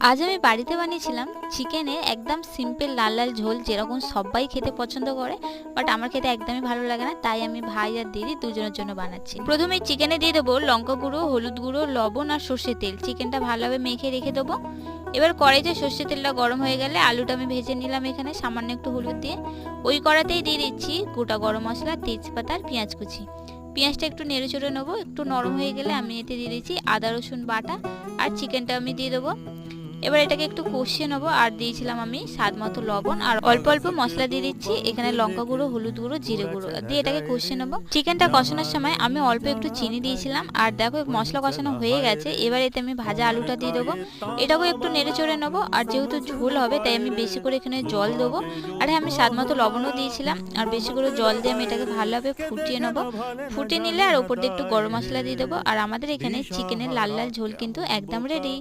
আজ আমি বাড়িতে বানিয়েছিলাম চিকেনের একদম সিম্পল লাল লাল ঝোল, যেরকম সবাই খেতে পছন্দ করে, বাট আমার খেতে একদমই ভালো লাগে না। তাই আমি ভাই আর দিদি দুজনের জন্য বানাচ্ছি। প্রথমে চিকেনে দিয়ে দেবো লঙ্কা গুঁড়ো, হলুদ গুঁড়ো, লবণ আর সর্ষের তেল। চিকেনটা ভালোভাবে মেখে রেখে দেবো। এবার কড়াইতে সর্ষের তেলটা গরম হয়ে গেলে আলুটা আমি ভেজে নিলাম এখানে সামান্য একটু হলুদ দিয়ে। ওই কড়াতেই দিয়ে দিচ্ছি গোটা গরম মশলা, তেজপাতা আর পেঁয়াজ কুচি। পেঁয়াজটা একটু নেড়ে চড়ে নেবো। একটু নরম হয়ে গেলে আমি এতে দিয়ে দিচ্ছি আদা রসুন বাটা আর চিকেনটা আমি দিয়ে দেবো। এবার এটাকে একটু কষিয়ে নেবো। আর দিয়েছিলাম আমি স্বাদ মতো লবণ আর অল্প অল্প মশলা দিয়ে দিচ্ছি এখানে, লঙ্কা গুঁড়ো, হলুদ গুঁড়ো, জিরে গুঁড়ো দিয়ে এটাকে কষিয়ে নেবো। চিকেনটা কষানোর সময় আমি অল্প একটু চিনি দিয়েছিলাম। আর দেখো মশলা কষানো হয়ে গেছে। এবার এতে আমি ভাজা আলুটা দিয়ে দেবো। এটাকেও একটু নেড়ে চড়ে নেবো। আর যেহেতু ঝোল হবে তাই আমি বেশি করে এখানে জল দেবো। আর হ্যাঁ, আমি স্বাদ মতো লবণও দিয়েছিলাম। আর বেশি করে জল দিয়ে আমি এটাকে ভালোভাবে ফুটিয়ে নেবো। ফুটিয়ে নিলে আর ওপর দিয়ে একটু গরম মশলা দিয়ে দেবো। আর আমাদের এখানে চিকেনের লাল লাল ঝোল কিন্তু একদম রেডি।